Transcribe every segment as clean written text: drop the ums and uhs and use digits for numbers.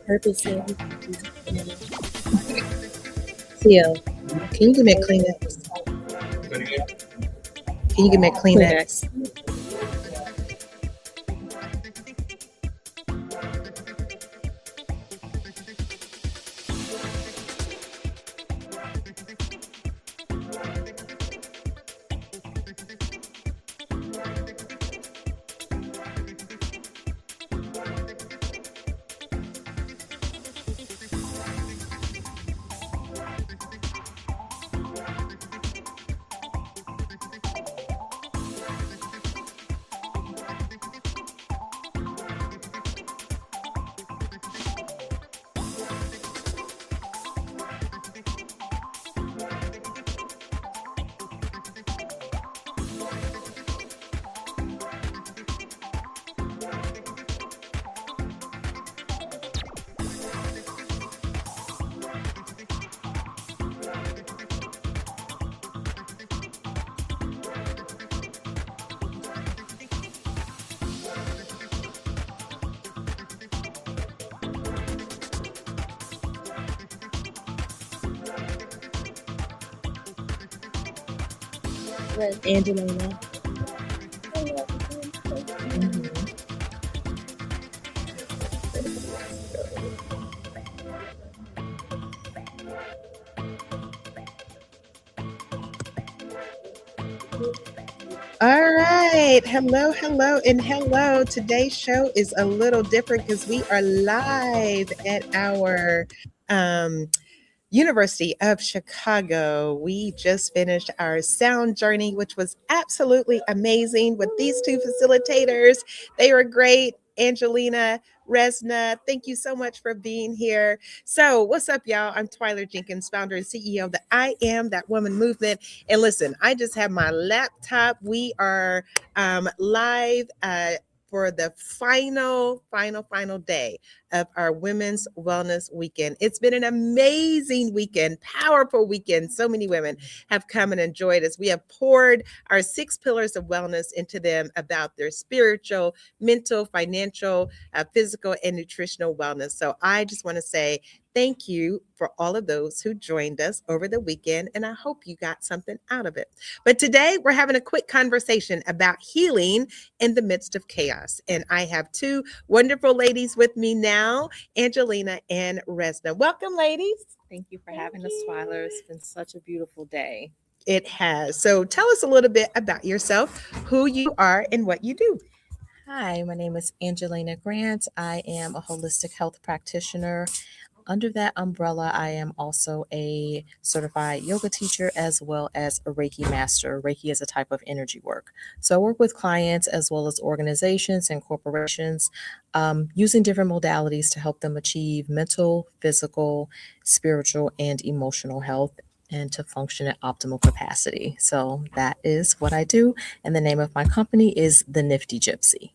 Purpose said we can do Theo, can you give me a Kleenex? Can you give me a Kleenex? Angelena. All right. Hello, hello, and hello. Today's show is a little different because we are live at our University of Chicago. We just finished our sound journey, which was absolutely amazing with these two facilitators. They were great. Angelena, Rezna, thank you so much for being here. So, what's up, y'all? I'm Twyla Jenkins, founder and CEO of the I Am That Woman movement. And listen, I just have my laptop. We are live for the final day of our Women's Wellness Weekend. It's been an amazing weekend, powerful weekend. So many women have come and enjoyed us. We have poured our 6 pillars of wellness into them about their spiritual, mental, financial, physical, and nutritional wellness. So I just want to say thank you for all of those who joined us over the weekend, and I hope you got something out of it. But today we're having a quick conversation about healing in the midst of chaos. And I have 2 wonderful ladies with me now, Angelena and Rezna. Welcome, ladies. Thank you for having us, Twyla. It's been such a beautiful day. It has. So tell us a little bit about yourself, who you are, and what you do. Hi, my name is Angelena Grant. I am a holistic health practitioner. Under that umbrella, I am also a certified yoga teacher as well as a Reiki master. Reiki is a type of energy work. So I work with clients as well as organizations and corporations using different modalities to help them achieve mental, physical, spiritual, and emotional health and to function at optimal capacity. So that is what I do. And the name of my company is The Nifty Gypsy.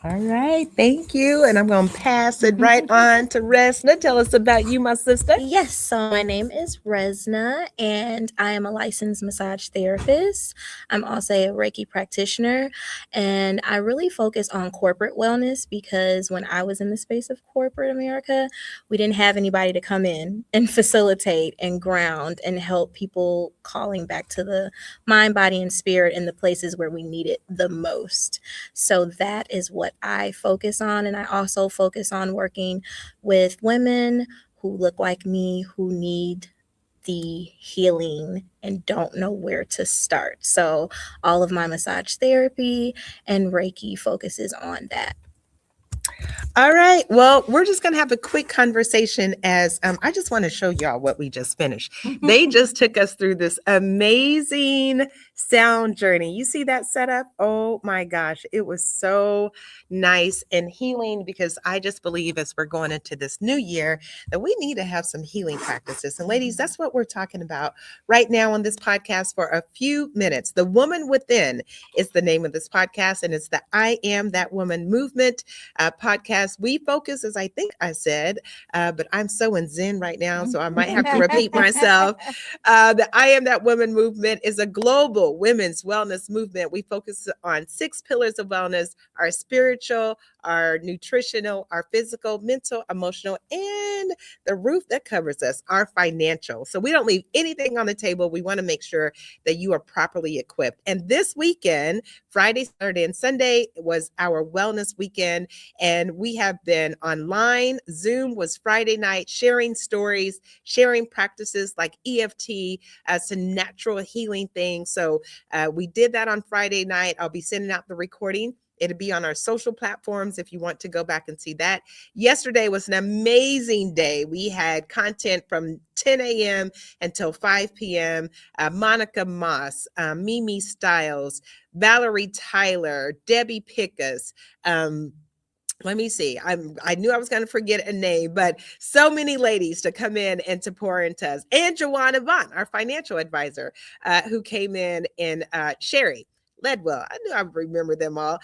All right, thank you. And I'm going to pass it right on to Rezna. Tell us about you, my sister. Yes, so my name is Rezna, and I am a licensed massage therapist. I'm also a Reiki practitioner, and I really focus on corporate wellness because when I was in the space of corporate America, we didn't have anybody to come in and facilitate and ground and help people calling back to the mind, body, and spirit in the places where we need it the most. So that is what I focus on, and I also focus on working with women who look like me, who need the healing and don't know where to start. So, all of my massage therapy and Reiki focuses on that. All right. Well, we're just going to have a quick conversation as I just want to show y'all what we just finished. They just took us through this amazing sound journey. You see that setup? Oh my gosh. It was so nice and healing because I just believe as we're going into this new year that we need to have some healing practices. And ladies, that's what we're talking about right now on this podcast for a few minutes. The Woman Within is the name of this podcast, and it's the I Am That Woman movement podcast podcast, we focus, as I think I said, but I'm so in Zen right now, so I might have to repeat myself. The I Am That Woman movement is a global women's wellness movement. We focus on 6 pillars of wellness: our spiritual, our nutritional, our physical, mental, emotional, and the roof that covers us, our financial. So we don't leave anything on the table. We want to make sure that you are properly equipped. And this weekend, Friday, Saturday, and Sunday was our wellness weekend. And we have been online. Zoom was Friday night, sharing stories, sharing practices like EFT, some natural healing things. So we did that on Friday night. I'll be sending out the recording. It'll be on our social platforms if you want to go back and see that. Yesterday was an amazing day. We had content from 10 a.m. until 5 p.m. Monica Moss, Mimi Stiles, Valerie Tyler, Debbie Pickus, let me see. I knew I was going to forget a name, but so many ladies to come in and to pour into us. And Joanna Vaughn, our financial advisor, who came in, and Sherry Ledwell. I knew I would remember them all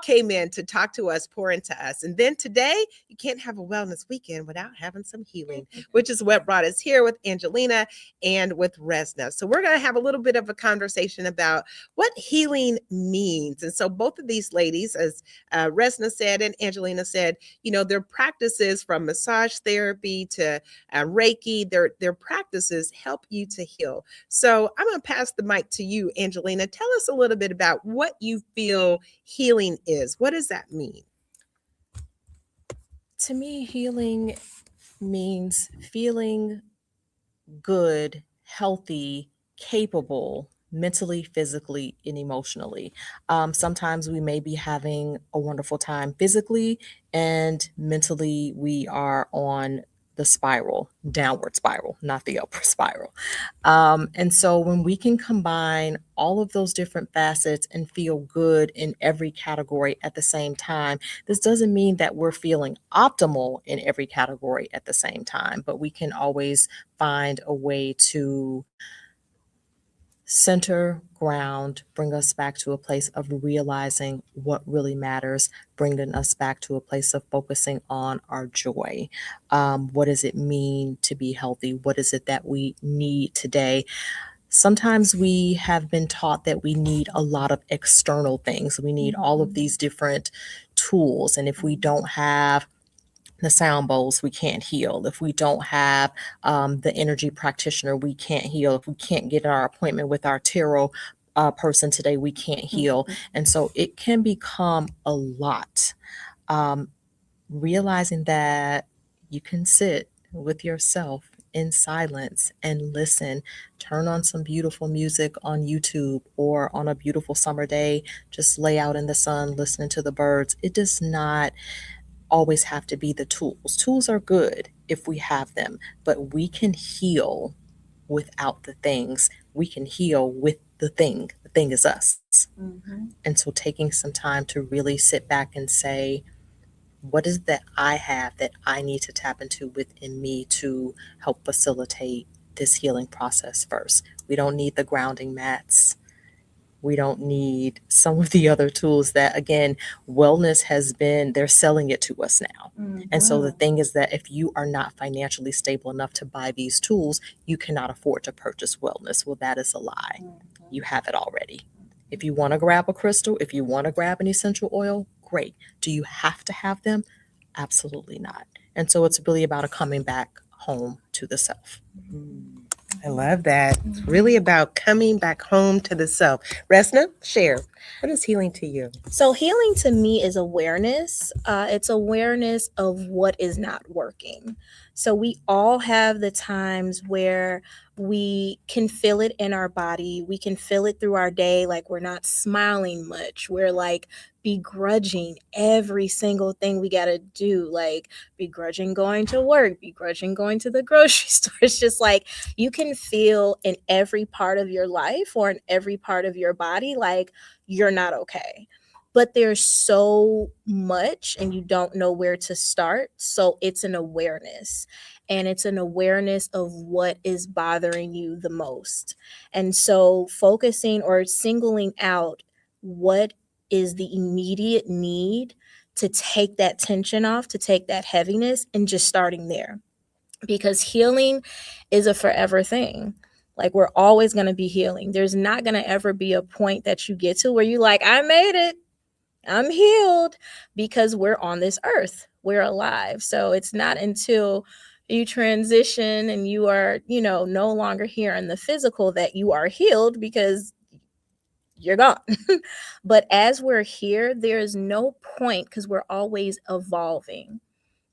came in to talk to us, pour into us. And then today, you can't have a wellness weekend without having some healing, which is what brought us here with Angelena and with Rezna. So we're going to have a little bit of a conversation about what healing means. And so both of these ladies, as Rezna said and Angelena said, their practices from massage therapy to Reiki, their practices help you to heal. So I'm going to pass the mic to you, Angelena. Tell us a little bit about what you feel healing is. What does that mean? To me, healing means feeling good, healthy, capable, mentally, physically, and emotionally. Sometimes we may be having a wonderful time physically, and mentally we are on the spiral, downward spiral, not the upward spiral. And so when we can combine all of those different facets and feel good in every category at the same time, this doesn't mean that we're feeling optimal in every category at the same time, but we can always find a way to center, ground, bring us back to a place of realizing what really matters, bringing us back to a place of focusing on our joy. What does it mean to be healthy? What is it that we need today? Sometimes we have been taught that we need a lot of external things. We need all of these different tools. And if we don't have the sound bowls, we can't heal. If we don't have the energy practitioner, we can't heal. If we can't get our appointment with our tarot person today, we can't heal. And so it can become a lot. Realizing that you can sit with yourself in silence and listen, turn on some beautiful music on YouTube, or on a beautiful summer day, just lay out in the sun, listening to the birds. It does not always have to be the tools. Tools are good if we have them, but we can heal without the things. We can heal with the thing. The thing is us. And so taking some time to really sit back and say, what is that I have that I need to tap into within me to help facilitate this healing process first? We don't need the grounding mats. We don't need some of the other tools that, again, wellness has been, they're selling it to us now. And so the thing is that if you are not financially stable enough to buy these tools, you cannot afford to purchase wellness. Well, that is a lie. You have it already. If you want to grab a crystal, if you want to grab an essential oil, great. Do you have to have them? Absolutely not. And so it's really about a coming back home to the self. I love that. It's really about coming back home to the self. Resna, share. What is healing to you? So healing to me is awareness. It's awareness of what is not working. So we all have the times where we can feel it in our body. We can feel it through our day. Like we're not smiling much. We're like begrudging every single thing we got to do. Like begrudging going to work, begrudging going to the grocery store. It's just like you can feel in every part of your life or in every part of your body, like you're not okay. But there's so much and you don't know where to start. So it's an awareness, and it's an awareness of what is bothering you the most. And so focusing or singling out what is the immediate need to take that tension off, to take that heaviness, and just starting there. Because healing is a forever thing. Like, we're always going to be healing. There's not going to ever be a point that you get to where you like, I made it, I'm healed, because we're on this earth, we're alive. So it's not until you transition and you are, no longer here in the physical that you are healed, because you're gone. But as we're here, there is no point, because we're always evolving,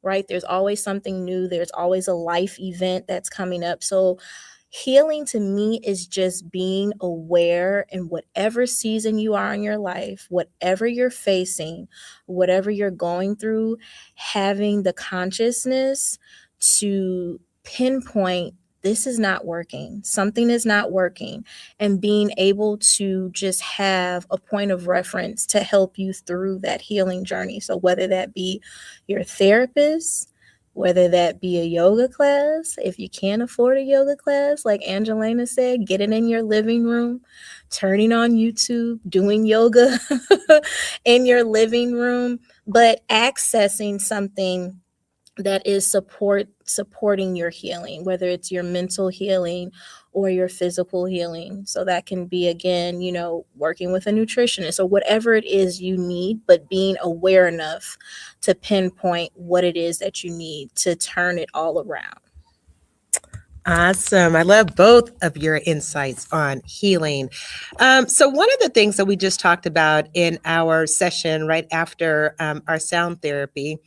right? There's always something new. There's always a life event that's coming up. So healing to me is just being aware in whatever season you are in your life, whatever you're facing, whatever you're going through, having the consciousness to pinpoint, this is not working, something is not working, and being able to just have a point of reference to help you through that healing journey. So whether that be your therapist, whether that be a yoga class, if you can't afford a yoga class, like Angelena said, get it in your living room, turning on YouTube, doing yoga in your living room, but accessing something that is supporting your healing, whether it's your mental healing or your physical healing. So that can be, again, working with a nutritionist or whatever it is you need, but being aware enough to pinpoint what it is that you need to turn it all around. Awesome. I love both of your insights on healing. So, one of the things that we just talked about in our session right after our sound therapy,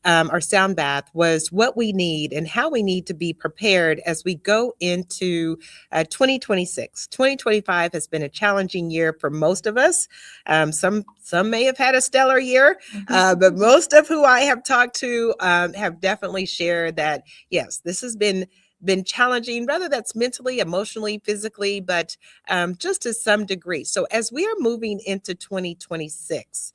our sound bath, was what we need and how we need to be prepared as we go into 2026. 2025 has been a challenging year for most of us. Some may have had a stellar year, but most of who I have talked to have definitely shared that, yes, this has been challenging, whether that's mentally, emotionally, physically, but just to some degree. So as we are moving into 2026,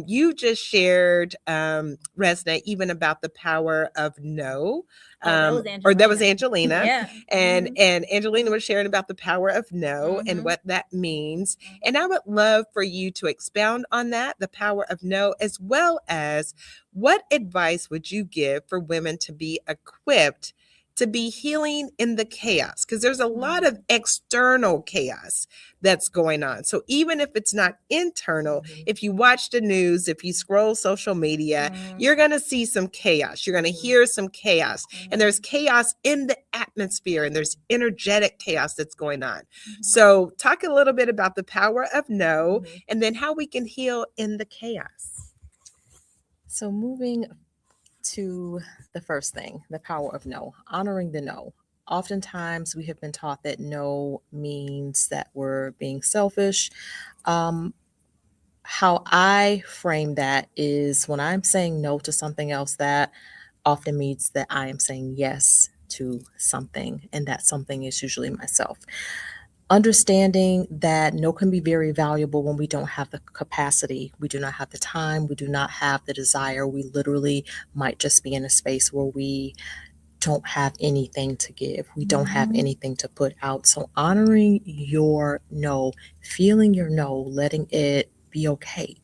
you just shared, Resna, even about the power of no. Or that was Angelena. Yeah. And Angelena was sharing about the power of no and what that means. And I would love for you to expound on that, the power of no, as well as what advice would you give for women to be equipped to be healing in the chaos, because there's a lot of external chaos that's going on. So even if it's not internal, if you watch the news, if you scroll social media, you're going to see some chaos. You're going to hear some chaos. And there's chaos in the atmosphere, and there's energetic chaos that's going on. So talk a little bit about the power of no, and then how we can heal in the chaos. So moving to the first thing, the power of no, honoring the no. Oftentimes we have been taught that no means that we're being selfish. How I frame that is when I'm saying no to something else, that often means that I am saying yes to something, and that something is usually myself. Understanding that no can be very valuable when we don't have the capacity, we do not have the time, we do not have the desire. We literally might just be in a space where we don't have anything to give, we don't have anything to put out. So honoring your no, feeling your no, letting it be okay,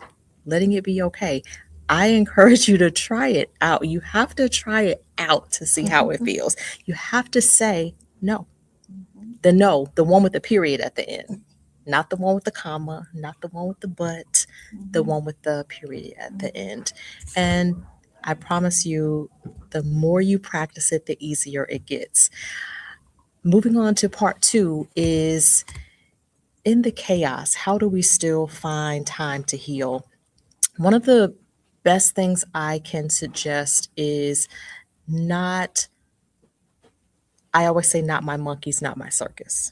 letting it be okay. I encourage you to try it out. You have to try it out to see how it feels. You have to say no. The no, the one with the period at the end, not the one with the comma, not the one with the but, the one with the period at the end. And I promise you, the more you practice it, the easier it gets. Moving on to part 2 is, in the chaos, how do we still find time to heal? One of the best things I can suggest is not, I always say, not my monkeys, not my circus.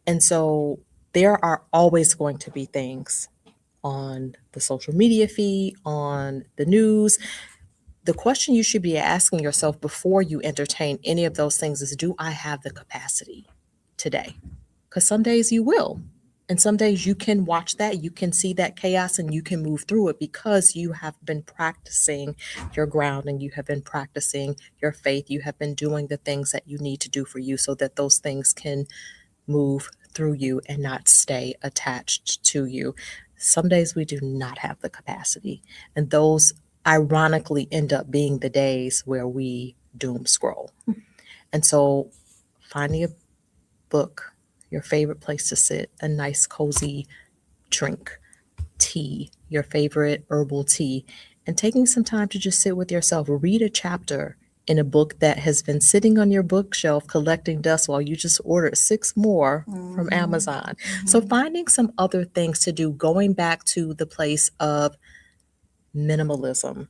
And so there are always going to be things on the social media feed, on the news. The question you should be asking yourself before you entertain any of those things is, do I have the capacity today? Because some days you will. And some days you can watch that, you can see that chaos, and you can move through it because you have been practicing your grounding, you have been practicing your faith, you have been doing the things that you need to do for you so that those things can move through you and not stay attached to you. Some days we do not have the capacity. And those ironically end up being the days where we doom scroll. And so finding a book, your favorite place to sit, a nice, cozy drink, tea, your favorite herbal tea, and taking some time to just sit with yourself, read a chapter in a book that has been sitting on your bookshelf collecting dust while you just ordered six more from Amazon. So finding some other things to do, going back to the place of minimalism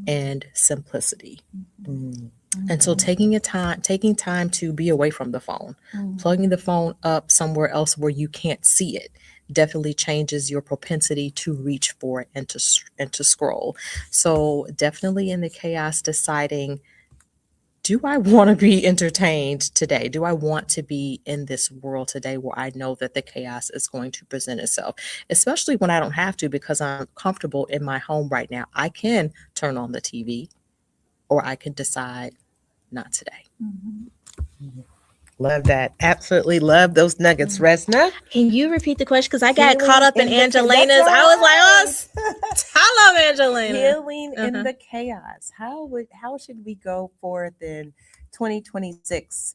and simplicity. And so taking time to be away from the phone, plugging the phone up somewhere else where you can't see it definitely changes your propensity to reach for it and to scroll. So definitely in the chaos, deciding, do I want to be entertained today? Do I want to be in this world today where I know that the chaos is going to present itself? Especially when I don't have to, because I'm comfortable in my home right now. I can turn on the TV, or I can decide not today. Love that. Absolutely love those nuggets, Resna. Can you repeat the question? Because I got Healing caught up in in the- Angelena's. that's I was like, oh, right. I love Angelena. Healing in Uh-huh. the chaos. How should we go forth in 2026?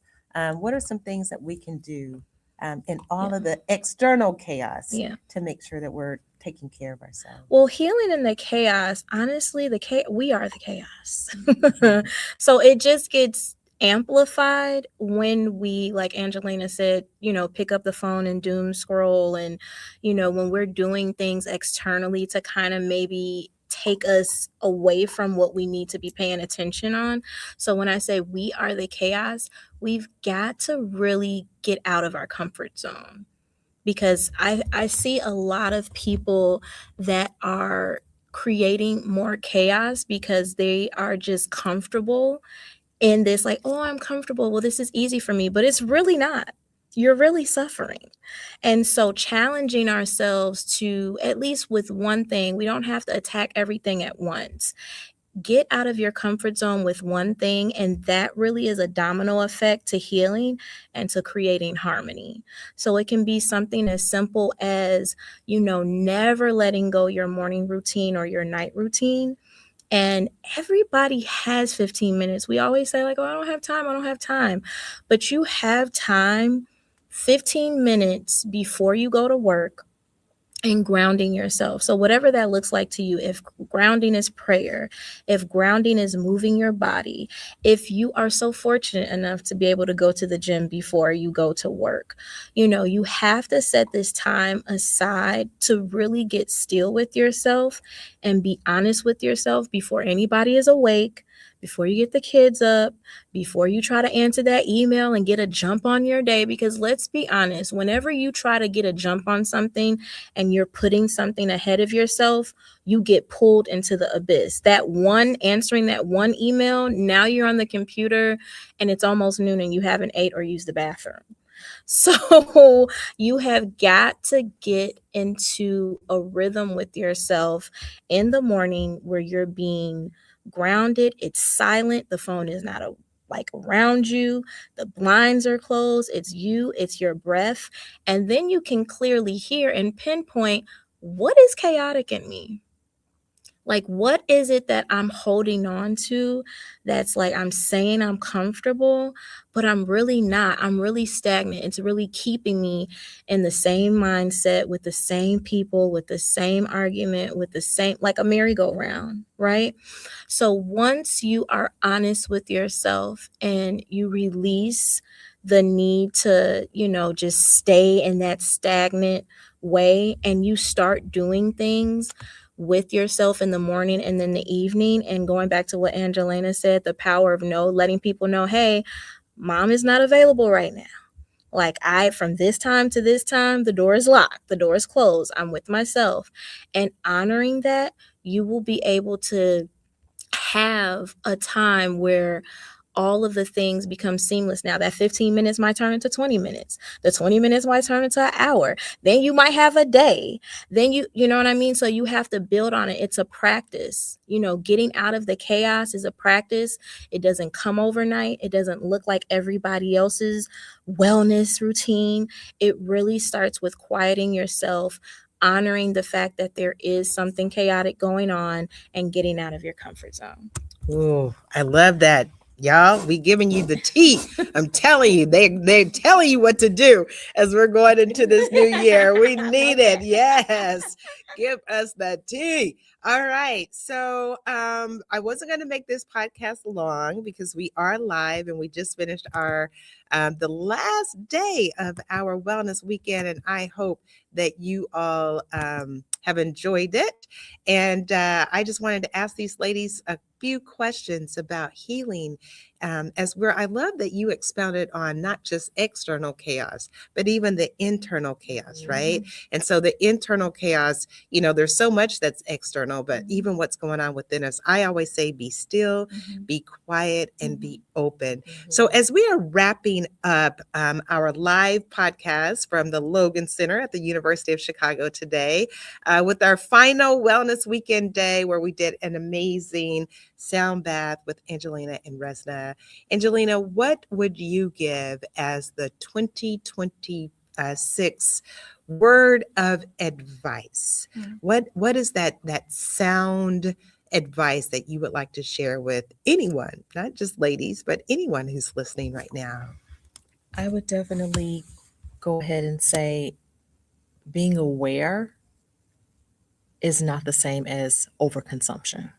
What are some things that we can do in all of the external chaos Yeah. to make sure that we're taking care of ourselves? Well, healing in the chaos, honestly, we are the chaos. So it just gets amplified when we, like Angelina said, pick up the phone and doom scroll. And, when we're doing things externally to kind of maybe take us away from what we need to be paying attention on. So when I say we are the chaos, we've got to really get out of our comfort zone, because I see a lot of people that are creating more chaos because they are just comfortable in this, like, oh, I'm comfortable. Well, this is easy for me, but it's really not. You're really suffering. And so challenging ourselves to, at least with one thing, we don't have to attack everything at once. Get out of your comfort zone with one thing, and that really is a domino effect to healing and to creating harmony. So it can be something as simple as, never letting go your morning routine or your night routine. And everybody has 15 minutes. We always say, like, oh, I don't have time, I don't have time. But you have time, 15 minutes before you go to work, and grounding yourself. So whatever that looks like to you, if grounding is prayer, if grounding is moving your body, if you are so fortunate enough to be able to go to the gym before you go to work, you have to set this time aside to really get still with yourself and be honest with yourself before anybody is awake, before you get the kids up, before you try to answer that email and get a jump on your day. Because let's be honest, whenever you try to get a jump on something and you're putting something ahead of yourself, you get pulled into the abyss. Answering that one email, now you're on the computer and it's almost noon and you haven't ate or used the bathroom. So you have got to get into a rhythm with yourself in the morning where you're being grounded. It's silent. The phone is not around you. The blinds are closed. It's you, it's your breath. And then you can clearly hear and pinpoint, what is chaotic in me? Like, what is it that I'm holding on to that's like, I'm saying I'm comfortable, but I'm really not. I'm really stagnant. It's really keeping me in the same mindset, with the same people, with the same argument, with the same, like a merry-go-round, right? So once you are honest with yourself and you release the need to, just stay in that stagnant way, and you start doing things with yourself in the morning and then the evening, and going back to what Angelena said, the power of no, letting people know, hey, mom is not available right now. Like, from this time to this time, the door is locked, the door is closed, I'm with myself. And honoring that, you will be able to have a time where all of the things become seamless. Now that 15 minutes might turn into 20 minutes. The 20 minutes might turn into an hour. Then you might have a day. Then you know what I mean? So you have to build on it. It's a practice. Getting out of the chaos is a practice. It doesn't come overnight. It doesn't look like everybody else's wellness routine. It really starts with quieting yourself, honoring the fact that there is something chaotic going on and getting out of your comfort zone. Ooh, I love that. Y'all, we giving you the tea. I'm telling you, they're telling you what to do as we're going into this new year. We need it. Yes. Give us that tea. All right. So I wasn't going to make this podcast long because we are live and we just finished our the last day of our wellness weekend. And I hope that you all have enjoyed it. And I just wanted to ask these ladies a few questions about healing. I love that you expounded on not just external chaos, but even the internal chaos, right? And so the internal chaos, there's so much that's external, but even what's going on within us, I always say be still, be quiet, and be open. So as we are wrapping up our live podcast from the Logan Center at the University of Chicago today, with our final wellness weekend day where we did an amazing sound bath with Angelena and Rezna. Angelena, what would you give as the 2026 word of advice? What is that sound advice that you would like to share with anyone, not just ladies, but anyone who's listening right now? I would definitely go ahead and say being aware is not the same as overconsumption.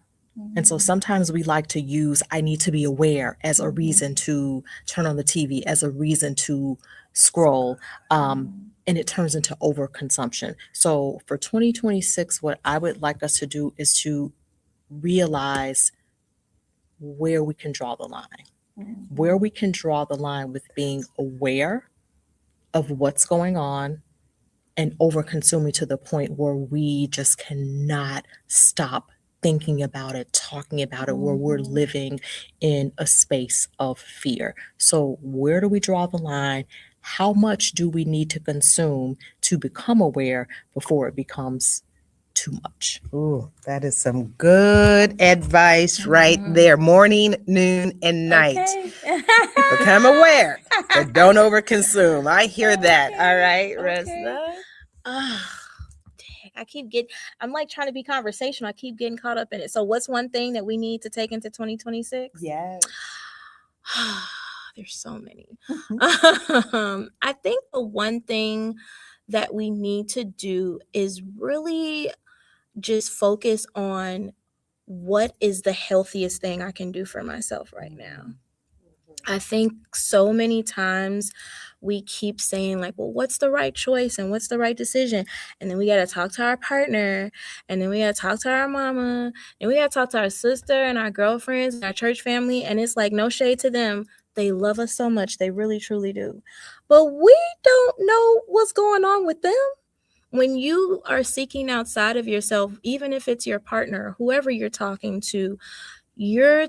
And so sometimes we like to use I need to be aware as a reason to turn on the TV, as a reason to scroll, and it turns into overconsumption. So for 2026, what I would like us to do is to realize where we can draw the line, where we can draw the line with being aware of what's going on and over consuming to the point where we just cannot stop thinking about it, talking about it, where we're living in a space of fear. So where do we draw the line? How much do we need to consume to become aware before it becomes too much? Ooh, that is some good advice right there. Morning, noon, and night. Okay. Become aware, but don't overconsume. I hear that. All right, Rezna. I'm like trying to be conversational. I keep getting caught up in it. So what's one thing that we need to take into 2026? Yes. There's so many. I think the one thing that we need to do is really just focus on what is the healthiest thing I can do for myself right now. I think so many times we keep saying like, well, what's the right choice and what's the right decision? And then we got to talk to our partner, and then we got to talk to our mama, and we got to talk to our sister and our girlfriends and our church family. And it's like, no shade to them. They love us so much. They really, truly do. But we don't know what's going on with them. When you are seeking outside of yourself, even if it's your partner, whoever you're talking to, you're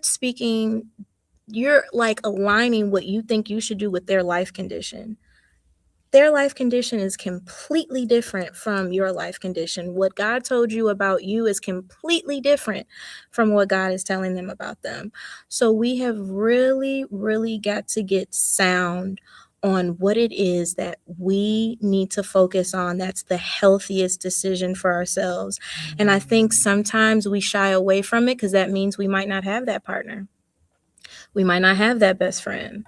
like aligning what you think you should do with their life condition. Their life condition is completely different from your life condition. What God told you about you is completely different from what God is telling them about them. So we have really, really got to get sound on what it is that we need to focus on. That's the healthiest decision for ourselves. And I think sometimes we shy away from it because that means we might not have that partner. We might not have that best friend.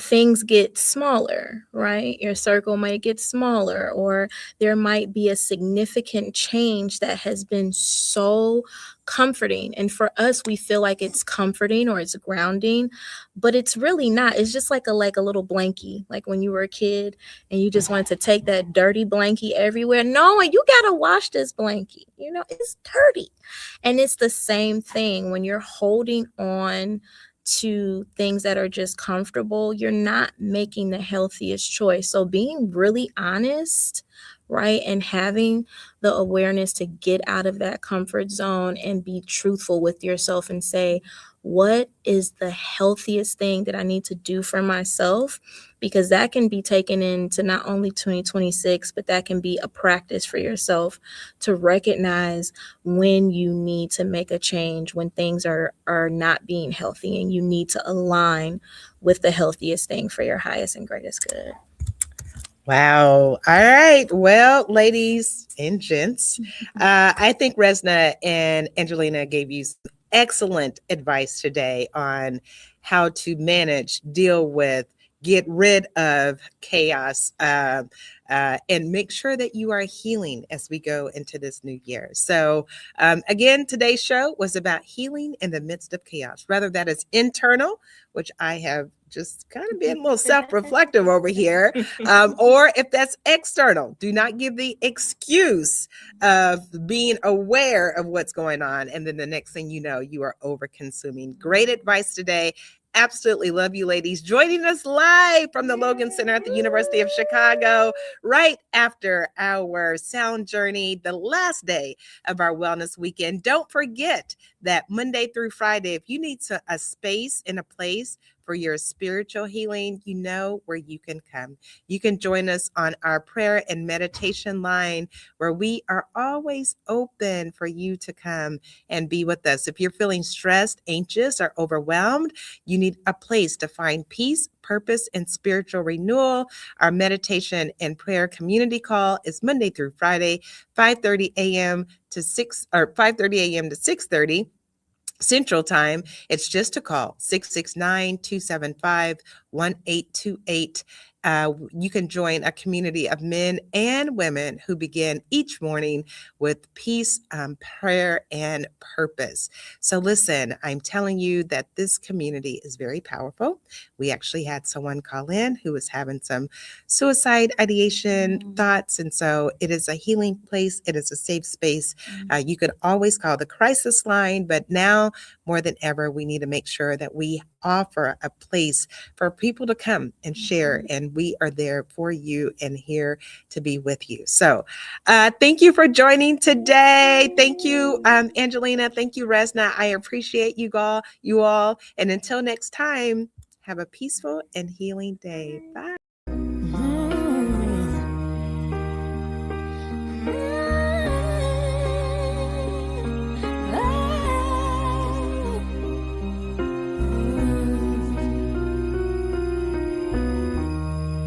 Things get smaller, right? Your circle might get smaller, or there might be a significant change that has been so comforting. And for us, we feel like it's comforting or it's grounding, but it's really not. It's just like a little blankie, like when you were a kid and you just wanted to take that dirty blankie everywhere. No, you got to wash this blankie. It's dirty. And it's the same thing when you're holding on to things that are just comfortable, you're not making the healthiest choice. So being really honest, right, and having the awareness to get out of that comfort zone and be truthful with yourself and say, what is the healthiest thing that I need to do for myself? Because that can be taken into not only 2026, but that can be a practice for yourself to recognize when you need to make a change, when things are not being healthy, and you need to align with the healthiest thing for your highest and greatest good. Wow. All right. Well, ladies and gents, I think Resna and Angelina gave you some excellent advice today on how to manage, deal with, get rid of chaos, and make sure that you are healing as we go into this new year. So, again, today's show was about healing in the midst of chaos. Rather, that is internal, which I have just kind of being a little self-reflective over here, or if that's external, do not give the excuse of being aware of what's going on, and then the next thing you know, you are over consuming. Great advice today. Absolutely love you, ladies. Joining us live from the Logan Center at the University of Chicago, right after our sound journey, the last day of our wellness weekend. Don't forget that Monday through Friday, if you need a space and a place for your spiritual healing, you know where you can come. You can join us on our prayer and meditation line, where we are always open for you to come and be with us. If you're feeling stressed, anxious, or overwhelmed, you need a place to find peace, purpose, and spiritual renewal. Our meditation and prayer community call is Monday through Friday, 5:30 a.m. to 6:30 Central Time. It's just a call, 669-275-1828. You can join a community of men and women who begin each morning with peace, prayer, and purpose. So listen, I'm telling you that this community is very powerful. We actually had someone call in who was having some suicide ideation thoughts. And so it is a healing place. It is a safe space. You can always call the crisis line, but now more than ever, we need to make sure that we offer a place for people to come and share, and we are there for you and here to be with you. So thank you for joining today. Thank you, Angelina. Thank you, Rezna. I appreciate you all. And until next time, have a peaceful and healing day. Bye.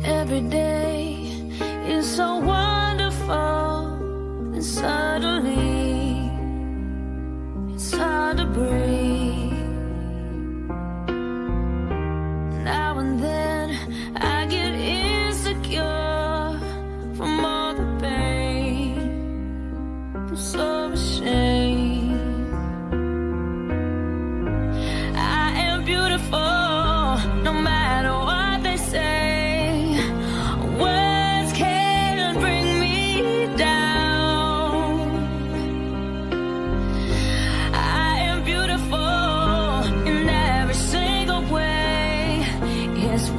Every day is so wonderful, and suddenly it's hard to breathe. Now and then I get insecure from all the pain. I'm so ashamed. I am beautiful, no matter what they say. It's